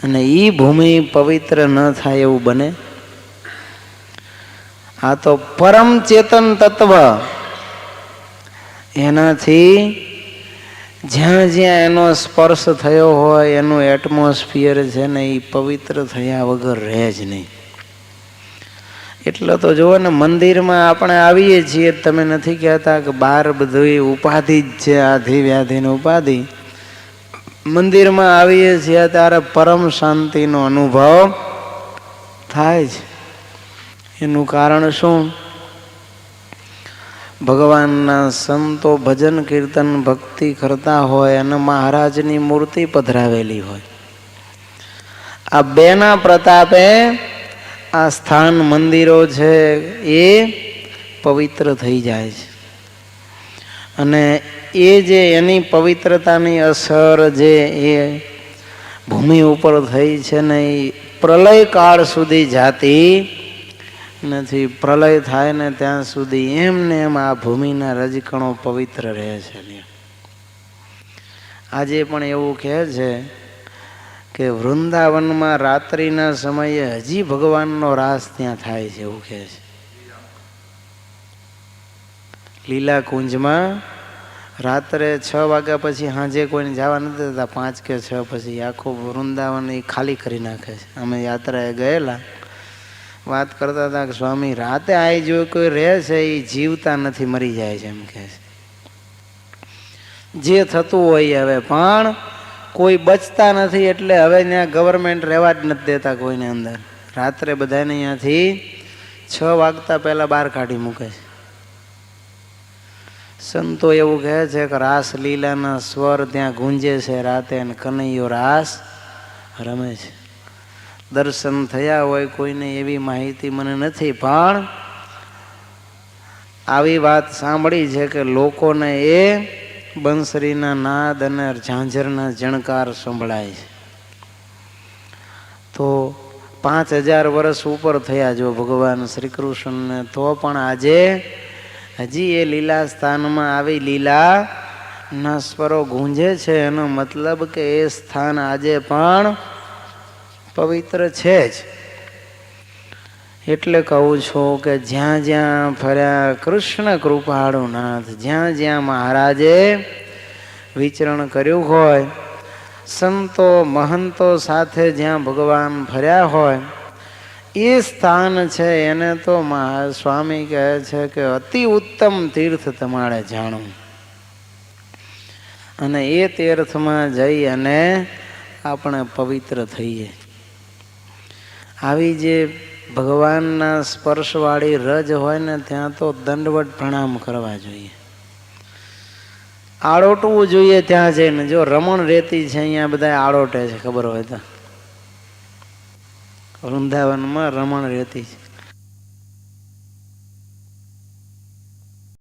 અને ઈ ભૂમિ પવિત્ર ન થાય એવું બને? આ તો પરમ ચેતન તત્વ, એનાથી જ્યાં જ્યાં એનો સ્પર્શ થયો હોય, એનું એટમોસ્ફિયર છે ને એ પવિત્ર થયા વગર રહે જ નહીં. એટલે તો જુઓ ને, મંદિરમાં આપણે આવીએ છીએ, તમે નથી કહેતા કે બહાર બધું ઉપાધિ જ છે, આધિ વ્યાધિની ઉપાધિ. મંદિરમાં આવીએ છીએ ત્યારે પરમ શાંતિનો અનુભવ થાય છે. એનું કારણ શું? ભગવાનના સંતો ભજન કીર્તન ભક્તિ કરતા હોય અને મહારાજની મૂર્તિ પધરાવેલી હોય. આ બેના પ્રતાપે આ સ્થાન મંદિરો છે એ પવિત્ર થઈ જાય છે. અને એ જે એની પવિત્રતાની અસર જે એ ભૂમિ ઉપર થઈ છે ને એ પ્રલય કાળ સુધી જાતી નથી. પ્રલય થાય ને ત્યાં સુધી એમને એમ આ ભૂમિના રજકણો પવિત્ર રહે છે. આજે પણ એવું કહે છે કે વૃંદાવનમાં રાત્રિના સમયે હજી ભગવાનનો રાસ ત્યાં થાય છે એવું કહે છે. લીલા કુંજમાં રાત્રે 6 વાગ્યા પછી સાંજે કોઈને જવા નથી દેતા. 5 કે 6 પછી આખું વૃંદાવન એ ખાલી કરી નાખે છે. અમે યાત્રાએ ગયેલા, વાત કરતા હતા કે સ્વામી રાતે આવી જો કોઈ રહે છે એ જીવતા નથી, મરી જાય છે એમ કહે છે. જે થતું હોય હવે, પણ કોઈ બચતા નથી એટલે હવે ત્યાં ગવર્મેન્ટ રહેવા જ નથી દેતા કોઈને અંદર. રાત્રે બધાને અહીંયાથી 6 વાગતા પહેલાં બહાર કાઢી મૂકે છે. સંતો એવું કહે છે કે રાસલીલાના સ્વર ત્યાં ગુંજે છે રાતે અને કનૈયો રાસ રમે છે. દર્શન થયા હોય કોઈને એવી માહિતી મને નથી, પણ આવી વાત સાંભળી છે કે લોકોને એ બંસરીના નાદ અને ઝાંઝરના જણકાર સંભળાય છે. તો 5000 વર્ષ ઉપર થયા જો ભગવાન શ્રી કૃષ્ણને, તો પણ આજે હજી એ લીલા સ્થાનમાં આવી લીલા ના સ્વરો ગુંજે છે. એનો મતલબ કે એ સ્થાન આજે પણ પવિત્ર છે જ. એટલે કહું છું કે જ્યાં જ્યાં ફર્યા કૃષ્ણ કૃપાળુ નાથ, જ્યાં જ્યાં મહારાજે વિચરણ કર્યું હોય, સંતો મહંતો સાથે જ્યાં ભગવાન ફર્યા હોય, એ સ્થાન છે એને તો સ્વામી કહે છે કે અતિ ઉત્તમ તીર્થ તમારે જાણવું. અને એ તીર્થમાં જઈ અને આપણે પવિત્ર થઈએ. આવી જે ભગવાનના સ્પર્શવાળી રજ હોય ને ત્યાં તો દંડવત પ્રણામ કરવા જોઈએ, આળોટવું જોઈએ ત્યાં જઈને. જો રમણ રેતી છે અહીંયા બધા આળોટે છે, ખબર હોય તો. વૃંદાવનમાં રમણ રેતી છે.